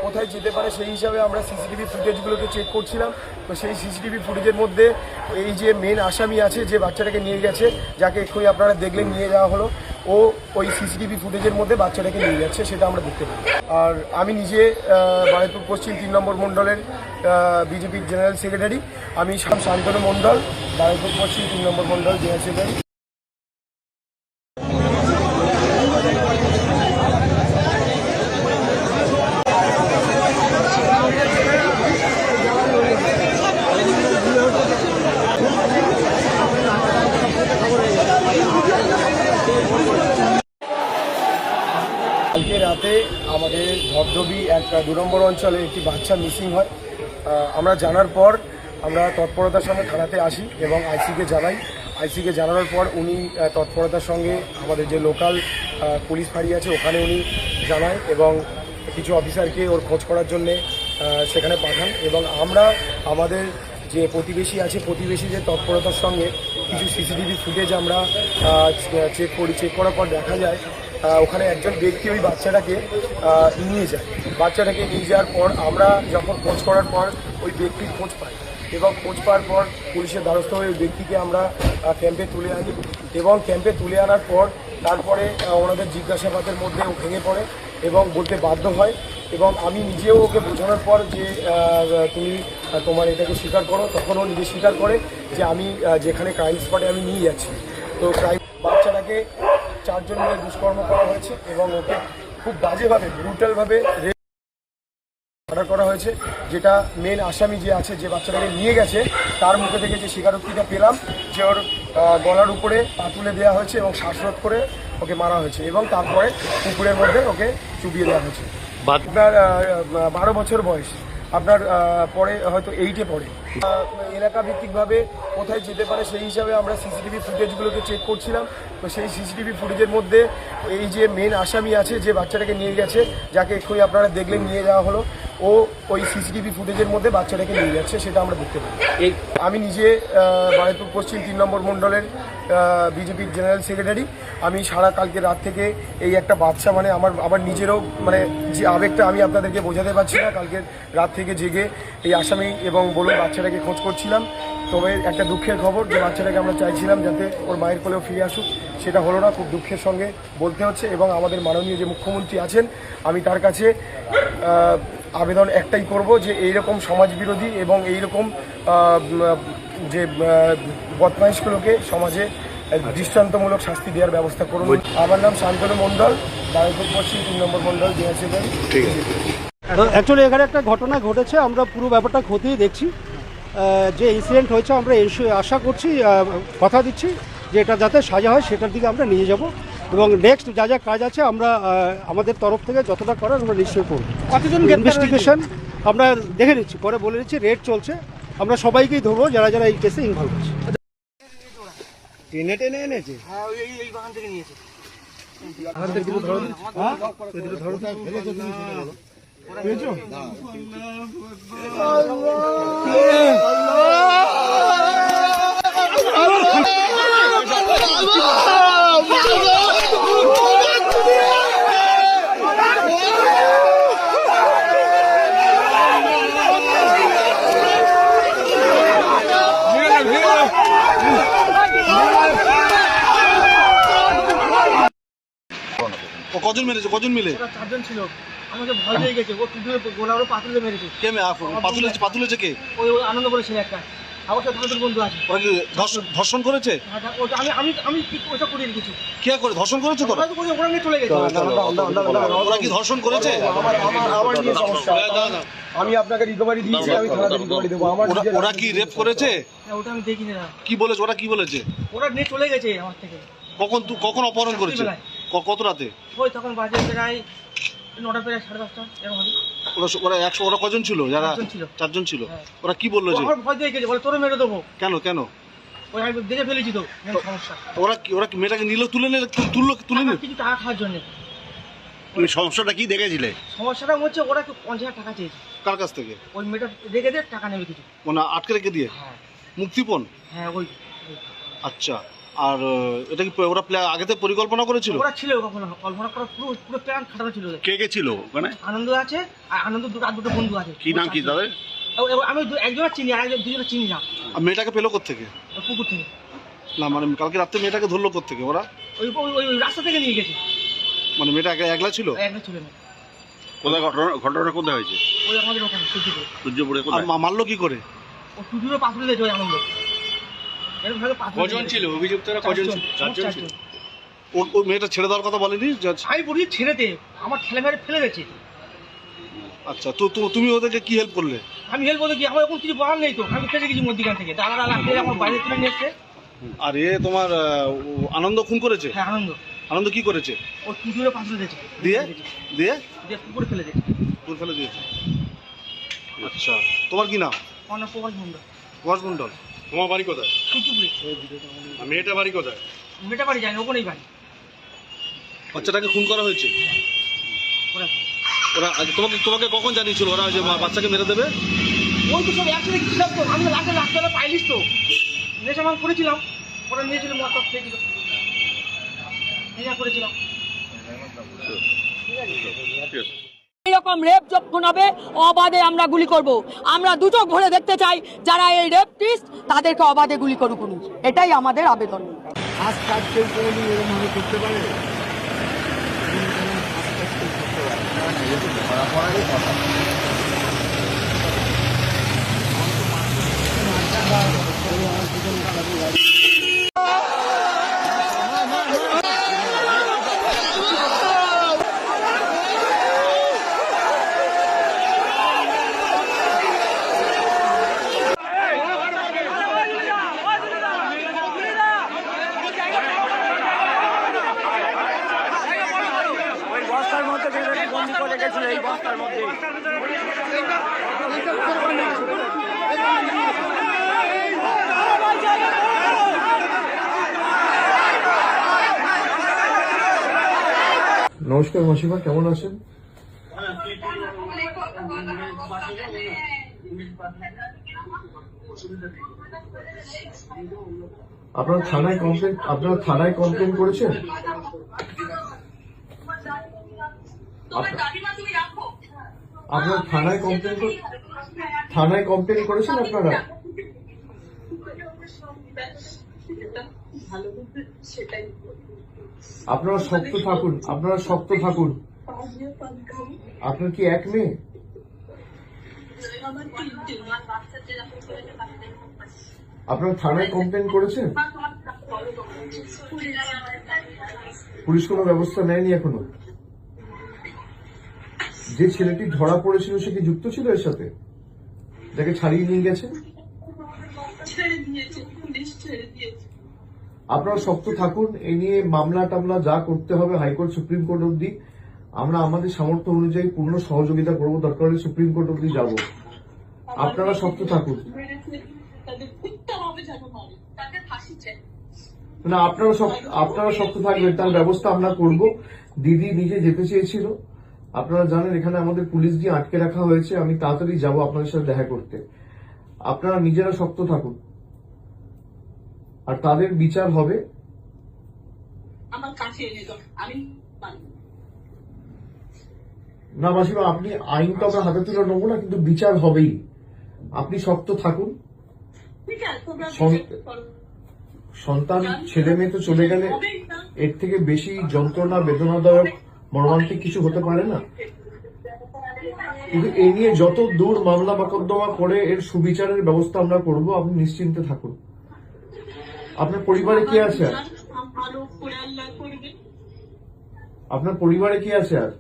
কোথায় যেতে পারে সেই হিসাবে আমরা সিসিটিভি ফুটেজগুলোকে চেক করছিলাম। তো সেই সিসিটিভি ফুটেজের মধ্যে এই যে মেন আসামি আছে, যে বাচ্চাটাকে নিয়ে গেছে, যাকে এক্ষুনি আপনারা দেখলেন নিয়ে যাওয়া হলো, ও ওই সিসিটিভি ফুটেজের মধ্যে বাচ্চাটাকে নিয়ে যাচ্ছে, সেটা আমরা দেখতে পাই। আর আমি নিজে বারুইপুর পশ্চিম 3 নম্বর মণ্ডলের বিজেপির জেনারেল সেক্রেটারি। আমি শান্তনু মণ্ডল, বারুইপুর পশ্চিম 3 নম্বর মণ্ডল জেনারেল সেক্রেটারি। কালকে রাতে আমাদের ধবধবি এক 2 নম্বর অঞ্চলে একটি বাচ্চা মিসিং হয়। আমরা জানার পর আমরা তৎপরতার সঙ্গে থানাতে আসি এবং আইসিকে জানাই। আইসিকে জানানোর পর উনি তৎপরতার সঙ্গে আমাদের যে লোকাল পুলিশ ফাঁড়ি আছে ওখানে উনি জানায় এবং কিছু অফিসারকে ওর খোঁজ করার জন্যে সেখানে পাঠান। এবং আমরা আমাদের যে প্রতিবেশী আছে, প্রতিবেশীদের তৎপরতার সঙ্গে কিছু সিসিটিভি ফুটেজ আমরা চেক করি। চেক করার পর দেখা যায় ওখানে একজন ব্যক্তি ওই বাচ্চাটাকে নিয়ে যায়। বাচ্চাটাকে নিয়ে যাওয়ার পর আমরা যখন খোঁজ করার পর ওই ব্যক্তির খোঁজ পাই এবং খোঁজ পাওয়ার পর পুলিশের দ্বারস্থ হয়ে ওই ব্যক্তিকে আমরা ক্যাম্পে তুলে আনি এবং ক্যাম্পে তুলে আনার পর তারপরে ওনাদের জিজ্ঞাসাবাদের মধ্যে ও ভেঙে পড়ে এবং বলতে বাধ্য হয়। এবং আমি নিজেও ওকে বোঝানোর পর যে তুমি তোমার এটাকে স্বীকার করো, তখন ও নিজে স্বীকার করে যে আমি যেখানে ক্রাইম স্পটে আমি নিয়ে যাচ্ছি। তো বাচ্চাটাকে 4 জন মিলে দুষ্কর্ম করা হয়েছে এবং ওকে খুব বাজেভাবে ব্রুটালভাবে মার্ডার করা হয়েছে। যেটা মেন আসামি যে আছে, যে বাচ্চাটাকে নিয়ে গেছে, তার মুখে থেকে যে স্বীকারোক্তিটা পেলাম যে ওর গলার উপরে পা তুলে দেওয়া হয়েছে এবং শ্বাসরোধ করে ওকে মারা হয়েছে এবং তারপরে পুকুরের মধ্যে ওকে চুবিয়ে দেওয়া হয়েছে। আপনার 12 বছর বয়স, আপনার পরে হয়তো 8-এ পড়ে। এলাকা ভিত্তিকভাবে কোথায় যেতে পারে সেই হিসাবে আমরা সিসিটিভি ফুটেজগুলোকে চেক করছিলাম। তো সেই সিসিটিভি ফুটেজের মধ্যে এই যে মেন আসামি আছে, যে বাচ্চাটাকে নিয়ে গেছে, যাকে এক্ষুনি আপনারা দেখলেন নিয়ে যাওয়া হলো, ও ওই সিসিটিভি ফুটেজের মধ্যে বাচ্চাটাকে নিয়ে যাচ্ছে, সেটা আমরা দেখতে পাই। আমি নিজে বারুইপুর পশ্চিম 3 নম্বর মণ্ডলের বিজেপির জেনারেল সেক্রেটারি। আমি সারা কালকে রাত থেকে এই একটা বাচ্চা, মানে আমার নিজেরও মানে যে আবেগটা আমি আপনাদেরকে বোঝাতে পারছি না। কালকে রাত থেকে জেগে এই আসামি এবং বলুন বাচ্চাটাকে খোঁজ করছিলাম। তবে একটা দুঃখের খবর, যে বাচ্চাটাকে আমরা চাইছিলাম যাতে ওর মায়ের কোলেও ফিরে আসুক, সেটা হলো না। খুব দুঃখের সঙ্গে বলতে হচ্ছে। এবং আমাদের মাননীয় যে মুখ্যমন্ত্রী আছেন, আমি তার কাছে আবেদন একটাই করব যে এইরকম সমাজবিরোধী এবং এইরকম যে বদমাইশগুলোকে সমাজে দৃষ্টান্তমূলক শাস্তি দেওয়ার ব্যবস্থা করুন। আমার নাম শান্তনু মণ্ডল, বারুইপুর পশ্চিম 3 নম্বর মণ্ডল জেনারেল সেক্রেটারি। ঠিক আছে। অ্যাকচুয়ালি এখানে একটা ঘটনা ঘটেছে, আমরা পুরো ব্যাপারটা খতিয়ে দেখছি। যে ইনসিডেন্ট হয়েছে আমরা আশা করছি, কথা দিচ্ছি যে এটা যাতে সাজা হয় সেটার দিকে আমরা নিয়ে যাব এবং নেক্সট যা যা কাজ আছে আমরা আমাদের তরফ থেকে যতটা করার আমরা নিশ্চয়ই করব। কতজন ইনভেস্টিগেশন আমরা দেখে নিচ্ছি, পরে বলে দিচ্ছি। রেড চলছে, আমরা সবাইকেই ধরবো যারা যারা এই কেসে ইনভলভ আছে। টেনে টেনে এনেছে, হ্যাঁ এই বাগান থেকে নিয়েছে। কজন মেরেছে? কজন মিলে? 4 জন ছিল। আমাকে ভয় পেয়ে গেছে, ও পিছনে গোলারও পাতুলে মেরেছে। কে পাতুলেছে কে? ওই আনন্দ বলে ছেলে একটা, আমার সাথে দুটো বন্ধু আছে। ওরা কি ধর্ষণ করেছে? আমি আমি কি ওটা করে রেখেছি। কে করে ধর্ষণ করেছে? তোরা ওরা নিয়ে চলে গেছে। ওরা কি ধর্ষণ করেছে? আমার নিয়ে সমস্যা, আমি আপনাকে রিকভারি দিয়েছি, আমি থানাতে রিকভারি দেবো। ওরা কি রেপ করেছে? ওটা আমি দেখিনি না। কি বলেছে ওরা? কি বলেছে? ওরা নিয়ে চলে গেছে আমার থেকে। কখন অপহরণ করেছে? কত রাতে? ওই তখন বাজে প্রায় 9টা প্রায় 10:30 এরকম হবে। ওরা কজন ছিল? যারা 4 জন ছিল। ওরা কি বললো? যে ভয় দিয়ে গেছে, বলে তোরে মেরে দেবো। কেন? ওই আমি দেখে ফেলেছি তো সমস্যা। ওরা কি মেয়েটাকে নিল, তুলে নিল কিছু টাকা খাওয়ার জন্য। তুমি সমস্যাটা কি দেখেছিলে? সমস্যাটা হচ্ছে ওরা 50,000 টাকা চেয়েছে। কার কাছ থেকে? ওই মেয়েটা রেখে দিয়ে টাকা নেবে কিছু, মানে আটকে রেখে দিয়ে। হ্যাঁ মুক্তিপণ। হ্যাঁ ওই। আচ্ছা, আর এটা কি ওরা আগেতে পরিকল্পনা করেছিল? ওরা ছিল কল্পনা করা পুরো প্ল্যান খাটানো ছিল ওদের। কে কে ছিল ওখানে? আনন্দ আছে, আর আনন্দ দুটো বন্ধু আছে। কি নাম কি তাদের? আমি একজনের চিনি, আর দুজনের চিনি না। আর মেয়েটাকে পেলো কোত্থেকে? পুকুর থেকে। না মানে কালকে রাত্রে মেয়েটাকে ধরলো কোত্থেকে ওরা? ওই রাস্তা থেকে নিয়ে গেছে। মানে মেয়েটা একলা ছিল? একটা ছিল না। কোথায় ঘটনাটা কোথায় হয়েছে? ওই আমাদের ওখানে সূর্যপুরে আর কোথায়? মারলো কি করে? ও টুটুরও পাথর দিয়েছে ওই আনন্দ। এরকম ভাবে পাথর কজন ছিল অভিযুক্তরা? কজন ছিল? চারজন ছিল। ওই মেয়েটা ছেড়ে দেওয়ার কথা বলেনি? আমি বলি ছেড়েতে, আমার ঠেলে মেরে ফেলে গেছে। আচ্ছা, তো তুমি ওদেরকে কি হেল্প করলে? আমি হেল্প বলতে কি, আমার এখন কিছু বলার নেই তো। আমি ফেসে গেছি মধ্যিখান থেকে, দাদা আমার বাইরে তুলে নিয়ে এসছে। আর তোমার আনন্দ খুন করেছে? হ্যাঁ আনন্দ। আনন্দ কি করেছে? ও টুটুরও পাথর দিয়েছে। দিয়ে দিয়ে দিয়ে পুকুরে ফেলে দিয়েছে। পুকুরে ফেলে দিয়েছে। আচ্ছা, তোমার কি নাম? অনেক প্রবল বন্ধু। সুভাষ মন্ডল। তোমার বাড়ি কোথায়? টুটুপুরে। আর মেয়েটা বাড়ি কোথায়? মেয়েটা বাড়ি যায় না, ওখানেই বাড়ি। বাচ্চাটাকে খুন করা হয়েছে? ওরা ওরা তোমাকে কখন জানিয়েছিল ওরা যে বাচ্চাকে মেরে দেবে? ওই তো সব একসাথে ছিলাম তো, আমি রাস্তাবেলা পাইলিস তো নেশা মান করেছিলাম। ওরা নিয়েছিল মদ টদ খেয়েছিল, নেশা করেছিলাম। এরকম রেপ যখন হবে অবাধে আমরা গুলি করব। আমরা দুটো ভরে দেখতে চাই যারা এই রেপটিস্ট তাদেরকে অবাধে গুলি করুক, এটাই আমাদের আবেদন। নমস্কার মাসিমা, কেমন আছেন? আপনারা থানায় কমপ্লেন করেছেন? আপনার থানায় কমপ্লেন করেছেন আপনারা? আপনারা শক্ত থাকুন। আপনার কি এক মেয়ে? আপনারা থানায় কমপ্লেন করেছেন? পুলিশ কোনো ব্যবস্থা নেয়নি এখনো? যে ছেলেটি ধরা পড়েছিল সে কি যুক্ত ছিল এর সাথে, যাকে ছাড়িয়ে নিয়ে গেছে? আপনারা শক্ত থাকুন। এই নিয়ে মামলা টামলা যা করতে হবে হাইকোর্ট সুপ্রিম কোর্ট অব্দি আমরা আমাদের সামর্থ্য অনুযায়ী পূর্ণ সহযোগিতা করবো, দরকার হলে সুপ্রিম কোর্ট অব্দি যাব। আপনারা শক্ত থাকুন। না, আপনারা শক্ত থাকবেন, তার ব্যবস্থা আমরা করব। দিদি নিজে যেতে চেয়েছিল, আপনারা জানেন এখানে আমাদের পুলিশ দিয়ে আটকে রাখা হয়েছে। আমি তাড়াতাড়ি যাব আপনাদের সাথে দেখা করতে। আপনারা নিজেরা শক্ত থাকুন, আর তাদের বিচার হবে। না মাসিমা, আপনি আইন তো আমরা হাতে তুলে নেবো না, কিন্তু বিচার হবেই। আপনি শক্ত থাকুন। সন্তান ছেলে মেয়ে তো চলে গেলে এর থেকে বেশি যন্ত্রণা বেদনাদায়ক মর্মান্তিক কিছু হতে পারে না। কিন্তু এ নিয়ে যত দূর মামলা মোকদ্দমা করে এর সুবিচারের ব্যবস্থা আমরা করব, আপনি নিশ্চিন্তে থাকুন। আপনার পরিবারে কি আছে আর? আপনার পরিবারে কি আছে আর?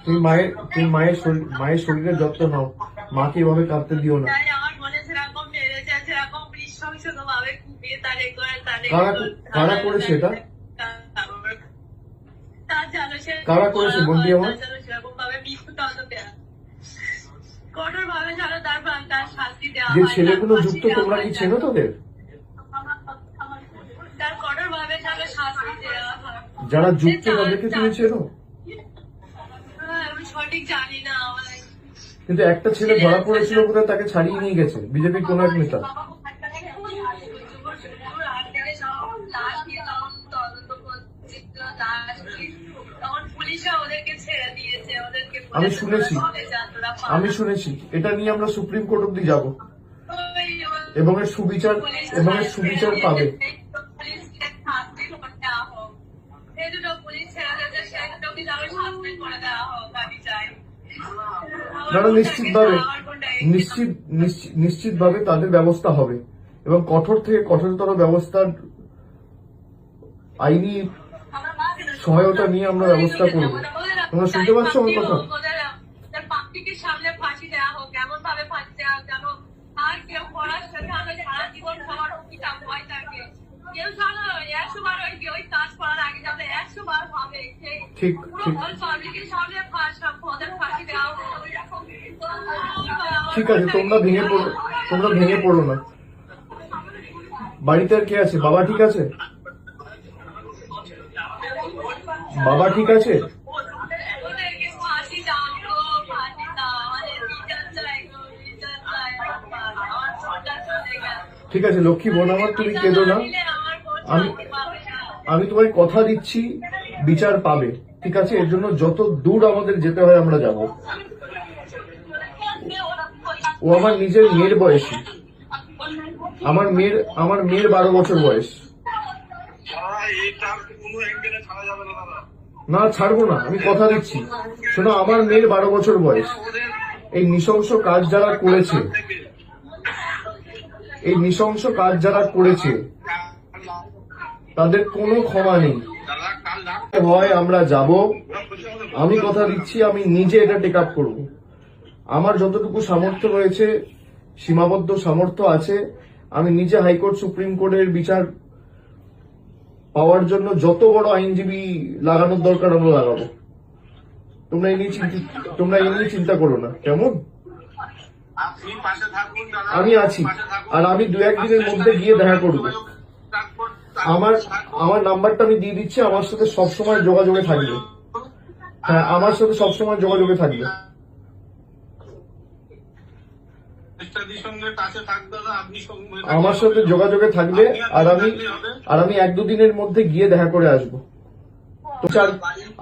তুমি মায়ের শরীরের যত্ন নাও, মাকে এভাবে কাঁদতে দিও না। কারা করেছে এটা? কারা করেছে বন্দি আমার? যে ছেলেগুলো যুক্ত, তোমরা কি চেনো তাদের? যারা যুক্ত তাদেরকে তুমি চেনো? সঠিক জানি না। কিন্তু একটা ছেলে ধরা পড়েছিল বোধহয়, তাকে ছাড়িয়ে নিয়ে গেছে বিজেপির কোন এক নেতা। আমি শুনেছি এটা নিয়ে আমরা সুপ্রিম কোর্ট অব্দি যাব এবং এর সুবিচার পাবে। নিশ্চিতভাবে তাদের ব্যবস্থা হবে এবং কঠোর থেকে কঠোরতর ব্যবস্থার আইনি সহায়তা নিয়ে আমরা ব্যবস্থা করব। তোমরা শুনতে পাচ্ছ আমার কথা? সামনে ফাঁসি দেওয়া হোক, এমন ভাবে ফাঁসি দেওয়া হোক যেন আর কেউ করার সাথে সারা জীবন সবার অঙ্কিতা ভয় থাকে। কেউ জানো 100 বার ওই কাজ করার আগে যাতে 100 বার হবে, ঠিক পাবলিকের সামনে ফাঁসি দেওয়া হোক। ঠিক আছে, তোমরা ভেঙে পড়ো না। বাড়িতে আর কে আছে? বাবা ঠিক আছে? বাবা ঠিক আছে? ঠিক আছে লক্ষ্মী বোন আমার, তুমি কেঁদো না। আমি তোমায় কথা দিচ্ছি বিচার পাবে, ঠিক আছে? এর জন্য যত দূর আমাদের যেতে হয় আমরা যাব। ও আমার নিজের মেয়ের বয়সী, আমার মেয়ের 12 বছর বয়স। না ছাড়বো না, আমি কথা দিচ্ছি। শোনো, আমার মেয়ের 12 বছর বয়স। এই নৃশংস কাজ যারা করেছে তাদের কোনো ক্ষমা নেই। হয় আমরা যাব, আমি কথা দিচ্ছি আমি নিজে এটা টেক আপ করবো। আমার যতটুকু সামর্থ্য রয়েছে, সীমাবদ্ধ সামর্থ্য আছে, আমি নিজে হাইকোর্ট সুপ্রিম কোর্টের বিচার পাওয়ার জন্য যত বড় আইনজীবী লাগানোর দরকার আমরা লাগাবো। তোমরা এই নিয়ে চিন্তা করো না, কেমন? আমি আছি, আর আমি 2-1 দিনের মধ্যে গিয়ে দেখা করব। আমার নাম্বারটা আমি দিয়ে দিচ্ছি, আমার সাথে সবসময় যোগাযোগে থাকবে। হ্যাঁ, আমার সাথে সবসময় যোগাযোগে থাকবে। আমার সাথে যোগাযোগে থাকবে, আর আমি 1-2 দিনের মধ্যে গিয়ে দেখা করে আসবো। তো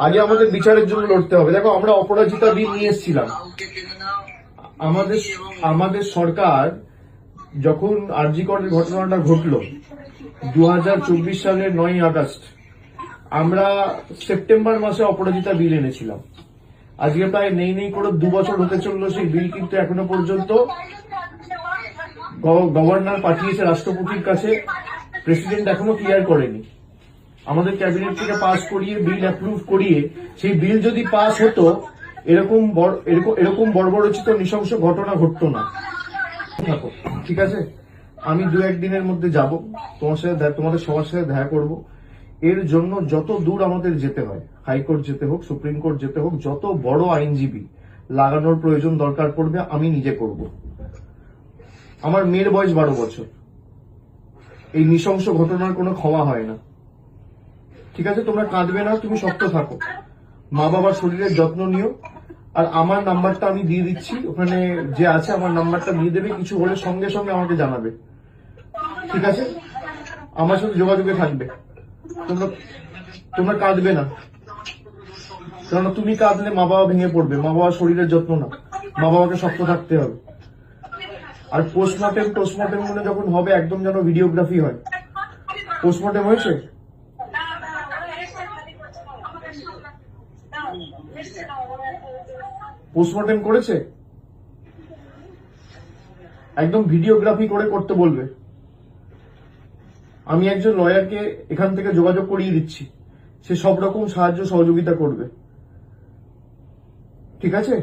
আগে আমাদের বিচারের জন্য লড়তে হবে। দেখো, আমরা অপরাজিতা বিল নিয়ে এসেছিলাম। আমাদের সরকার যখন আরজি করের ঘটনাটা ঘটলো 2024 সালের 9ই আগস্ট, আমরা সেপ্টেম্বর মাসে অপরাজিতা বিল এনেছিলাম। আজকে প্রায় নেই করে 2 বছর হতে চললো সেই বিল, কিন্তু এখনো পর্যন্ত গভর্নর পাঠিয়েছে রাষ্ট্রপতির কাছে, প্রেসিডেন্ট এখনো ক্লিয়ার করেনি। আমাদের ক্যাবিনেট থেকে পাস করিয়ে বিল অ্যাপ্রুভ করিয়ে, সেই বিল যদি পাস হতো এরকম বর্বরচিত নৃশংস ঘটনা ঘটতো না। ঠিক আছে, আমি 2-1 দিনের মধ্যে যাব, তোমাদের সবার সাথে দেখা করব। এর জন্য যত দূর আমাদের যেতে হয়, হাইকোর্ট যেতে হোক, সুপ্রিম কোর্ট যেতে হোক, যত বড় আইনজীবী লাগানোর প্রয়োজন দরকার পড়বে আমি নিজে করব। আমার মেয়ের বয়স 12 বছর। এই নৃশংস ঘটনার কোনো ক্ষমা হয় না, ঠিক আছে? তোমরা কাঁদবে না, তুমি শক্ত থাকো, মা বাবার শরীরের যত্ন নিও। আর আমার নাম্বারটা আমি দিয়ে দিচ্ছি, ওখানে যে আছে আমার নাম্বারটা দিয়ে দেবে, কিছু হলে সঙ্গে সঙ্গে আমাকে জানাবে, ঠিক আছে? আমার সাথে যোগাযোগে থাকবে। তোমরা কাঁদবে না, কারণ তুমি কাঁদলে মা বাবা ভেঙে পড়বে। মা বাবার শরীরের যত্ন না, মা বাবাকে শক্ত থাকতে হবে। আর পোস্টমর্টেম মনে যখন হবে, একদম যেন ভিডিওগ্রাফি হয়। পোস্টমর্টেম হয়েছে? পোস্টমর্টেম করেছে? একদম ভিডিওগ্রাফি করে করতে বলবে। আমি একজন লয়ারকে এখান থেকে যোগাযোগ করিয়ে দিচ্ছি, সে সব রকম সাহায্য সহযোগিতা করবে, ঠিক আছে?